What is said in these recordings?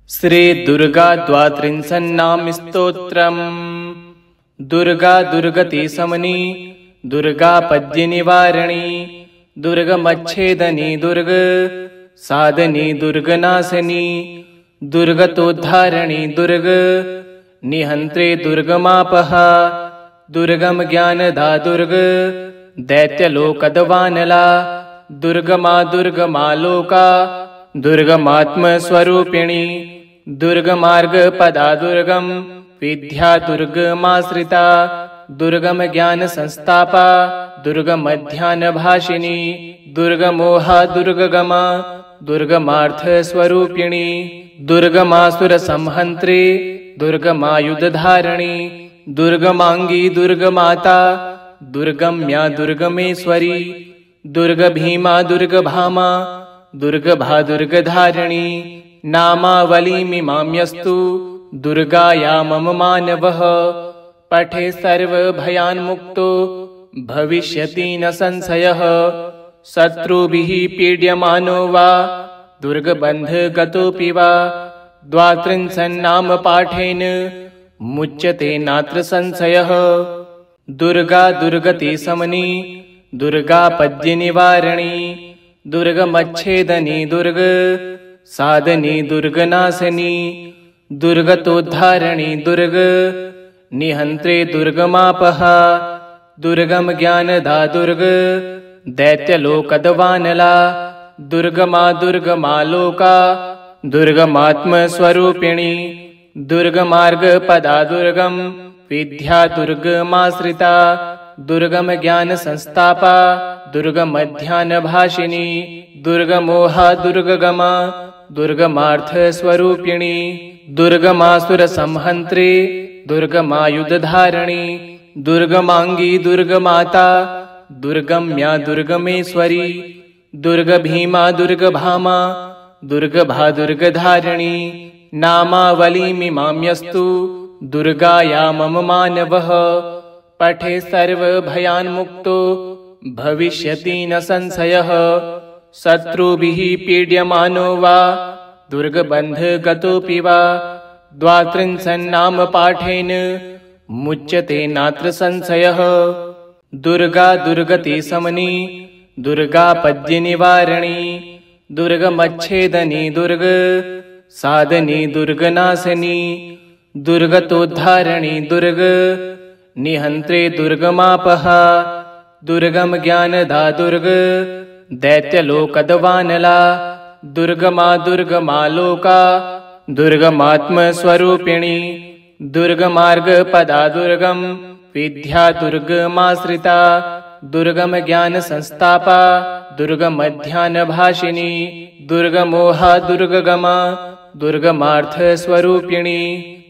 श्री दुर्गा द्वात्रिंशन्नाम स्तोत्रम्। दुर्गा दुर्गति समनी, दुर्गा पद्य निवारणी, दुर्गमच्छेदनी, दुर्ग साधनी, दुर्गनाशनी, दुर्गतोद्धारणी, दुर्ग निहंत्रे, दुर्गमापहा, दुर्गम ज्ञानदा, दुर्ग दैत्यलोकदवानला, दुर्गमा दुर्गमा लोका, दुर्गमात्मस्वरूपिणी, दुर्गमार्गपदा, दुर्गम विद्या, दुर्गमाश्रिता, दुर्गम ज्ञान संस्थापा, दुर्गमध्यानभाषिनी, दुर्गमोहा, दुर्गमा, दुर्गमार्थस्वरूपिणी, दुर्गमासुरसंहन्त्री, दुर्गमायुधधारिणी, दुर्गमांगी, दुर्गमाता, दुर्गम्या, दुर्गमेश्वरी, दुर्गभीमा, दुर्गभामा, दुर्गभा, दुर्गधारिणी, नामावलीमिमाम्यस्तु दुर्गाया मम मानवः। पठे सर्वभयान्मुक्तो भविष्यति न संशयः। शत्रुभिः पीड्यमानो वा दुर्गबन्धगतोऽपि वा, द्वात्रिंशन्नाम पाठेन मुच्यते नात्र संशयः। दुर्गा दुर्गति समनी, दुर्गा पद्य निवारणी, दुर्गमच्छेदनी, दुर्ग साधनी, दुर्गनाशनी, दुर्गतोद्धारणी, दुर्ग निहंत्रे, दुर्गमापहा, दुर्गम ज्ञानदा, दुर्ग दैत्यलोकदवानला, दुर्गमा दुर्गमा लोका, दुर्गमात्मस्वरूपिणी, दुर्गमार्गपदा, दुर्गम विद्या, दुर्गमाश्रिता, दुर्गम ज्ञान संस्थापा, दुर्गमध्यानभाषिनी, दुर्गमोहा, दुर्गमा, दुर्गमार्थस्वरूपिणी, दुर्गमासुरसंहन्त्री, दुर्गमायुधधारिणी, दुर्गमांगी, दुर्गमाता, दुर्गम्या, दुर्गमेश्वरी, दुर्गभीमा, दुर्गभामा, दुर्गभा, दुर्गधारिणी, नामावलीमिमाम्यस्तु दुर्गाया मम मानवः। पठे सर्वभयान्मुक्तो भविष्यति न संशयः। शत्रुभिः पीड्यमानो वा दुर्गबन्धगतोऽपि वा, द्वात्रिंशन्नाम पाठेन मुच्यते नात्र संशयः। दुर्गा दुर्गति समनी, दुर्गा पद्य निवारणी, दुर्गमच्छेदनी, दुर्ग साधनी, दुर्गनाशनी, दुर्गतोद्धारणी, दुर्ग निहंत्रे, दुर्गमापहा, दुर्गम ज्ञानदा, दुर्ग दैत्यलोकदवानला, दुर्गमा दुर्गमा लोका, दुर्गमात्मस्वरूपिणी, दुर्गमार्गपदा, दुर्गम विद्या, दुर्गमाश्रिता, दुर्गम ज्ञान संस्थापा, दुर्गमध्यानभाषिनी, दुर्गमोहा, दुर्गमा, दुर्गमार्थस्वरूपिणी,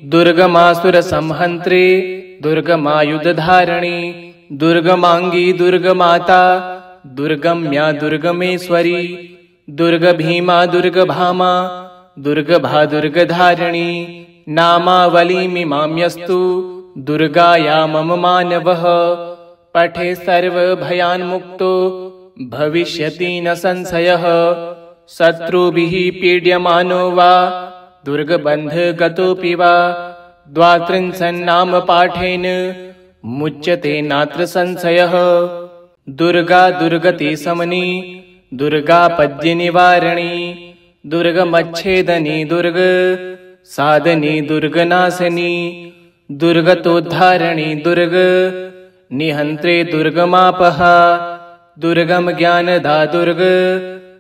दुर्गमासुरसंहन्त्री, दुर्गमायुधधारिणी, दुर्गमांगी, दुर्गमाता, दुर्गम्या, दुर्गमेश्वरी, दुर्गभीमा, दुर्गभामा, दुर्गभा, दुर्गधारिणी, नामावलीमिमाम्यस्तु दुर्गाया मम मानवः। पठे सर्वभयान्मुक्तो भविष्यति न संशयः। शत्रुभिः पीड्यमानो वा दुर्गबन्धगतोऽपि वा, द्वात्रिंशन्नाम पाठेन मुच्यते नात्र संशयः। दुर्गा दुर्गति समनी, दुर्गा पद्य निवारणी, दुर्गमच्छेदनी, दुर्ग साधनी, दुर्गनाशनी, दुर्गतोद्धारणी, दुर्ग निहंत्रे, दुर्गमापहा, दुर्गम ज्ञानदा, दुर्ग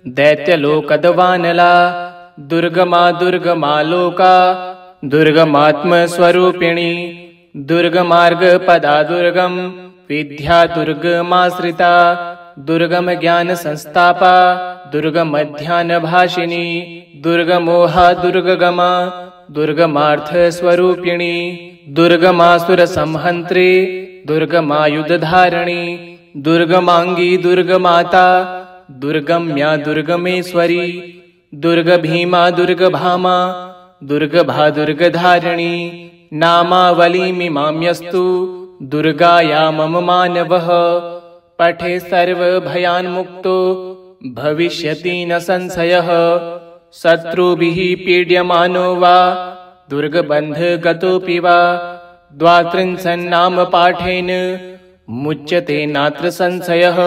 दैत्यलोकदवानला, दुर्गमा दुर्गमा लोका, दुर्गमात्मस्वरूपिणी, दुर्गमार्गपदा, दुर्गम विद्या, दुर्गमाश्रिता, दुर्गम ज्ञान संस्थापा, दुर्गमध्यानभाषिनी, दुर्गमोहा, दुर्गमा, दुर्गमार्थस्वरूपिणी, दुर्गमासुरसंहन्त्री, दुर्गमायुधधारिणी, दुर्गमांगी, दुर्गमाता, दुर्गम्या, दुर्गमेश्वरी, दुर्गभीमा, दुर्गभामा, दुर्गभा, दुर्गधारिणी, नामावलीमिमाम्यस्तु दुर्गाया मम मानवः। पठे सर्वभयान्मुक्तो भविष्यति न संशयः। शत्रुभिः पीड्यमानो वा दुर्गबन्धगतोऽपि वा द्वात्रिंशन्नाम पाठेन मुच्यते नात्र संशयः।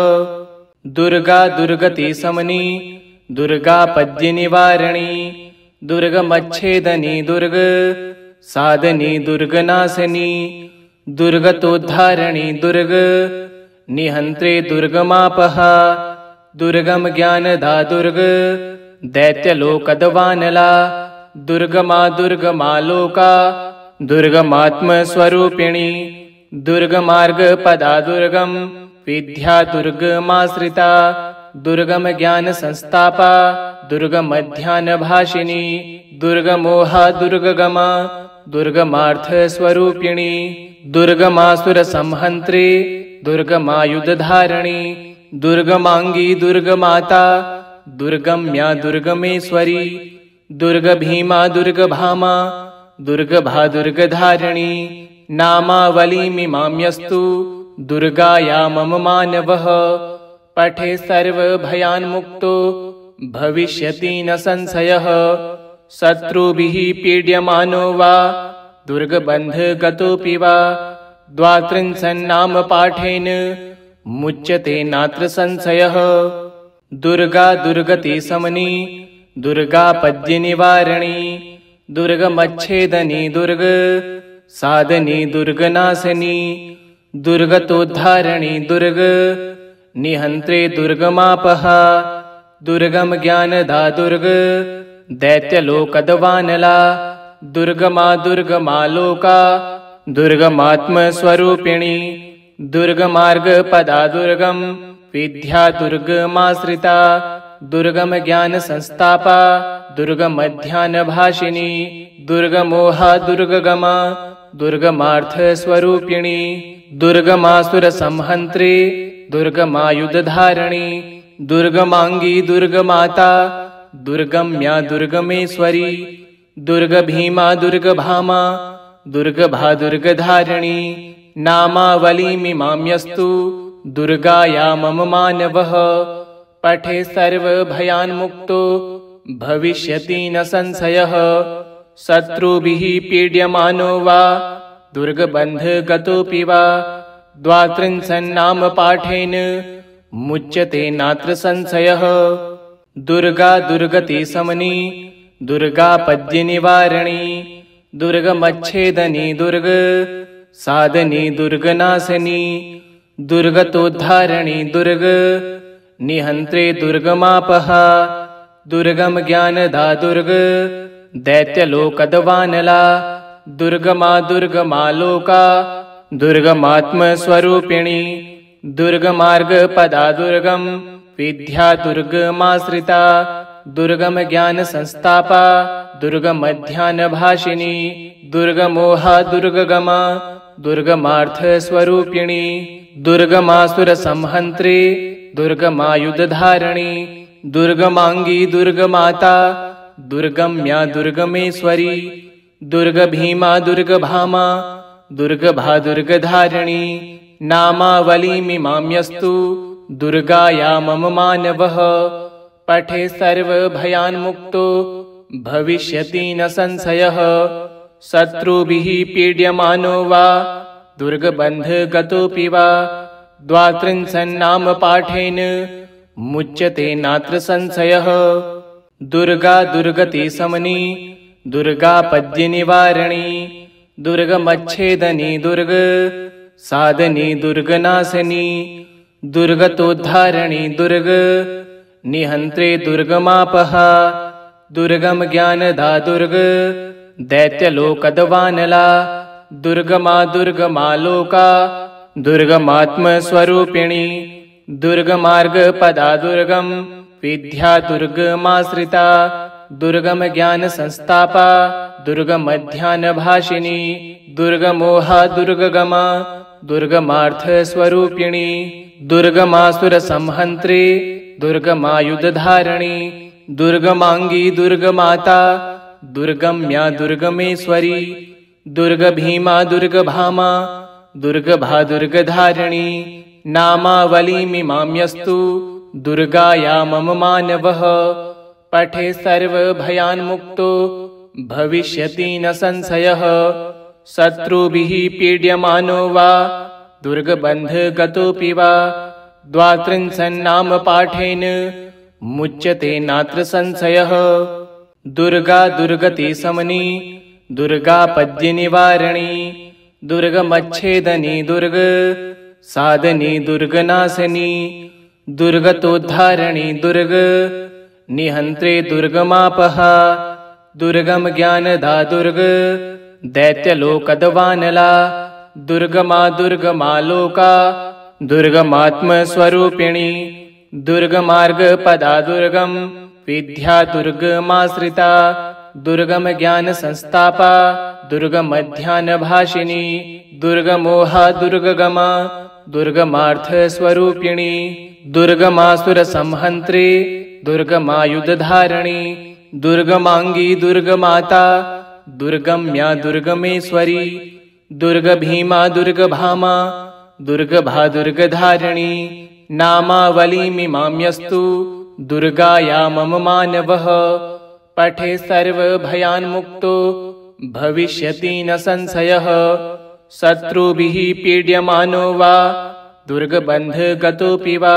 दुर्गा दुर्गति समनी दुर्गापद्यनिवारणी दुर्गमच्छेदनी दुर्ग साधनी दुर्गनाशनी दुर्गतोद्धारणी दुर्ग निहन्त्रे दुर्गमापहा दुर्गम ज्ञानदा दुर्ग दैत्यलोकदवानला दुर्गमा दुर्गमालोका दुर्गमात्मस्वरूपिणी दुर्गमार्गपदा दुर्गम विद्या दुर्गमाश्रिता दुर्गम ज्ञान संस्थापा दुर्गमध्यानभाषिणी दुर्गमोहा दुर्गमा दुर्गमार्थस्वरूपिणी दुर्गमासुरसंहन्त्री दुर्गमायुधधारिणी दुर्गमांगी दुर्गमाता दुर्गम्या दुर्गमेश्वरी दुर्गभीमा दुर्गभामा दुर्गभा दुर्गधारिणी नामावलीमिमाम्यस्तु दुर्गाया मम मानवः पठे सर्वभयान्मुक्तो भविष्यति न संशयः। शत्रुभिः पीड्यमानो वा दुर्गबन्धगतोऽपि वा द्वात्रिंशन्नाम पाठेन मुच्यते नात्र संशयः। दुर्गा दुर्गति समनी दुर्गापद्यनिवारणी दुर्गमच्छेदनी दुर्ग साधनी दुर्गनाशनी दुर्गतोद्धारणी दुर्ग निहन्त्रे दुर्गमापहा दुर्गम ज्ञानदा दुर्ग दैत्यलोकदवानला दुर्गमा दुर्गमालोका दुर्गमात्मस्वरूपिणी दुर्गमार्गपदा दुर्गम विद्या दुर्गमाश्रिता दुर्गम ज्ञान संस्थापा दुर्गमध्यानभाषिणी दुर्गमोहा दुर्गमा दुर्गमार्थस्वरूपिणी दुर्गमासुरसंहन्त्री दुर्गमायुधधारिणी दुर्गमांगी दुर्गमाता दुर्गम्या दुर्गमेश्वरी दुर्गभीमा दुर्गभामा दुर्गभा दुर्गधारिणी नामावलीमिमाम्यस्तु दुर्गाया मम मानवः पठे सर्वभयान्मुक्तो भविष्यति न संशयः। शत्रुभिः पीड्यमानो वा दुर्गबन्धगतोऽपि वा द्वात्रिंशन्नाम पाठेन मुच्यते नात्र संशयः। दुर्गा दुर्गति समनी दुर्गापद्यनिवारणी दुर्गमच्छेदनी दुर्ग साधनी दुर्गनाशनी दुर्गतोद्धारणी दुर्ग निहन्त्रे दुर्गमापहा दुर्गम ज्ञानदा दुर्ग दैत्यलोकदवानला दुर्गमा दुर्गमालोका दुर्गमात्मस्वरूपिणी दुर्गमार्गपदा दुर्गम विद्या दुर्गमाश्रिता दुर्गम ज्ञान संस्थापा दुर्गमध्यानभाषिणी दुर्गमोहा दुर्गमा दुर्गमार्थस्वरूपिणी दुर्गमासुरसंहन्त्री दुर्गमायुधधारिणी दुर्गमांगी दुर्गमाता दुर्गम्या दुर्गमेश्वरी दुर्गभीमा दुर्गभामा दुर्गभा दुर्गधारिणी नामावलीमिमाम्यस्तु दुर्गाया मम मानवः पठे सर्वभयान्मुक्तो भविष्यति न संशयः। शत्रुभिः पीड्यमानो वा दुर्गबन्धगतोऽपि वा द्वात्रिंशन्नाम पाठेन मुच्यते नात्र संशयः। दुर्गा दुर्गति समनी दुर्गापद्यनिवारणी दुर्गमच्छेदनी दुर्ग साधनी दुर्गनाशनी दुर्गतोद्धारणी दुर्ग निहन्त्रे दुर्गमापहा दुर्गम ज्ञानदा दुर्ग दैत्यलोकदवानला दुर्गमा दुर्गमालोका दुर्गमात्मस्वरूपिणी दुर्गमार्गपदा दुर्गम विद्या दुर्गमाश्रिता दुर्गम ज्ञान संस्थापा दुर्गमध्यानभाषिणी दुर्गमोहा दुर्गमा दुर्गमार्थस्वरूपिणी दुर्गमासुरसंहन्त्री दुर्गमायुधधारिणी दुर्गमांगी दुर्गमाता दुर्गम्या दुर्गमेश्वरी दुर्गभीमा दुर्गभामा दुर्गभा दुर्गधारिणी नामावलीमिमाम्यस्तु दुर्गाया मम मानवः पठे सर्वभयान्मुक्तो भविष्यति न संशयः। शत्रुभिः पीड्यमानो वा दुर्गबन्धगतोऽपि वा द्वात्रिंशन्नाम पाठेन मुच्यते नात्र संशयः। दुर्गा दुर्गति समनी दुर्गापद्यनिवारणी दुर्गमच्छेदनी दुर्ग साधनी दुर्गनाशनी दुर्गतोद्धारणी दुर्ग निहन्त्रे दुर्गमापहा दुर्गम ज्ञानदा दुर्ग दैत्यलोकदवानला दुर्गमा दुर्गमालोका दुर्गमात्मस्वरूपिणी दुर्गमार्गपदा दुर्गम विद्या दुर्गमाश्रिता दुर्गम ज्ञान संस्थापा दुर्गमध्यानभाषिणी दुर्गमोहा दुर्गमा दुर्गमार्थस्वरूपिणी दुर्गमासुरसंहन्त्री दुर्गमायुधधारिणी दुर्गमांगी दुर्गमाता दुर्गम्या दुर्गमेश्वरी दुर्गभीमा दुर्गभामा दुर्गभा दुर्गधारिणी नामावलीमिमाम्यस्तु दुर्गाया मम मानवः। पठे सर्वभयान्मुक्तो भविष्यति न संशयः। शत्रुभिः पीड्यमानो वा दुर्गबन्धगतोऽपि वा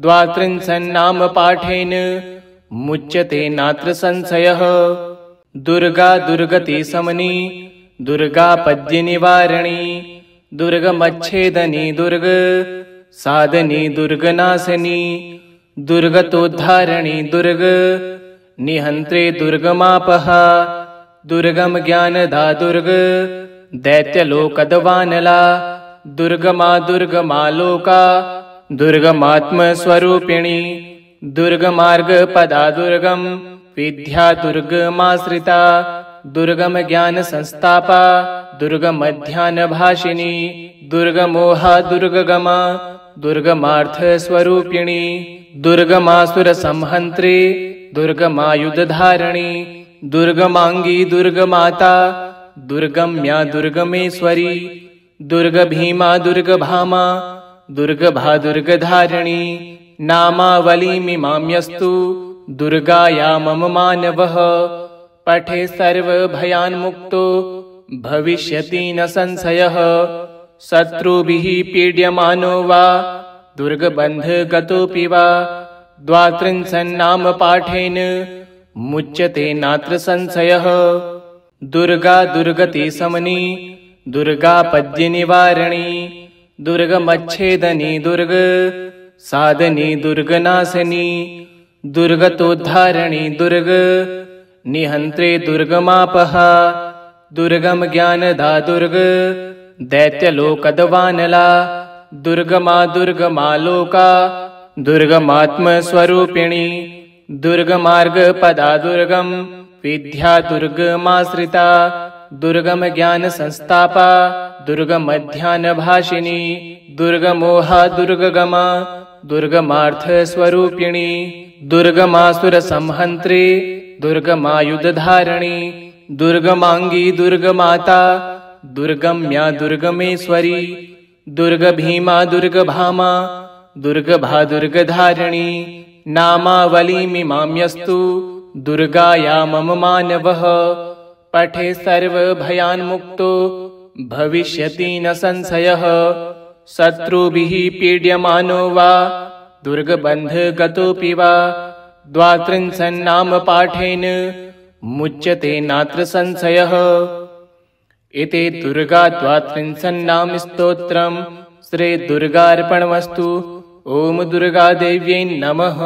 द्वात्रिंशन्नाम पाठेन मुच्यते नात्र संशयः। दुर्गा दुर्गति समनी दुर्गापद्यनिवारणी दुर्गमच्छेदनी दुर्ग साधनी दुर्गनाशनी दुर्गतोद्धारणी दुर्ग निहन्त्रे दुर्गमापहा दुर्गम ज्ञानदा दुर्ग दैत्यलोकदवानला दुर्गमा दुर्गमालोका दुर्गमात्मस्वरूपिणी दुर्गमार्गपदा दुर्गम विद्या दुर्गमाश्रिता दुर्गम ज्ञान संस्थापा दुर्गमध्यानभाषिणी दुर्गमोहा दुर्गमा दुर्गमार्थस्वरूपिणी दुर्गमासुरसंहन्त्री दुर्गमायुधधारिणी दुर्गमांगी दुर्गमाता दुर्गम्या दुर्गमेश्वरी दुर्गभीमा दुर्गभामा दुर्गभा दुर्गधारिणी नामावलीमिमाम्यस्तु दुर्गाया मम मानवः। पठे सर्वभयान्मुक्तो भविष्यति न संशयः। शत्रुभिः पीड्यमानो वा दुर्गबन्धगतोऽपि वा द्वात्रिंशन्नाम पाठेन मुच्यते नात्र संशयः। दुर्गा दुर्गति समनी दुर्गापद्यनिवारणी दुर्गमच्छेदनी दुर्ग साधनी दुर्गनाशनी दुर्गतोद्धारणी दुर्ग निहन्त्रे दुर्गमापहा दुर्गम ज्ञानदा दुर्ग दैत्यलोकदवानला दुर्गमा दुर्गमालोका दुर्गमात्मस्वरूपिणी दुर्गमार्गपदा दुर्गम विद्या दुर्गमाश्रिता दुर्गम ज्ञान संस्थापा दुर्गमध्यानभाषिणी दुर्गमोहा दुर्गमा दुर्गमार्थस्वरूपिणी दुर्गमासुरसंहन्त्री दुर्गमायुधधारिणी दुर्गमांगी दुर्गमाता दुर्गम्या दुर्गमेश्वरी दुर्गभीमा दुर्गभामा दुर्गभा दुर्गधारिणी नामावलीमिमाम्यस्तु दुर्गाया मम मानवः। पठे सर्वभयान्मुक्तो भविष्यति न संशयः। शत्रुभिः पीड्यमानो वा दुर्गबन्धगतोऽपि वा द्वात्रिंशन्नाम पाठेन मुच्यते नात्र संशयः। इति दुर्गा द्वात्रिंशन्नाम स्तोत्रम् श्री दुर्गार्पणमस्तु। ओम दुर्गादेव्यै नमः।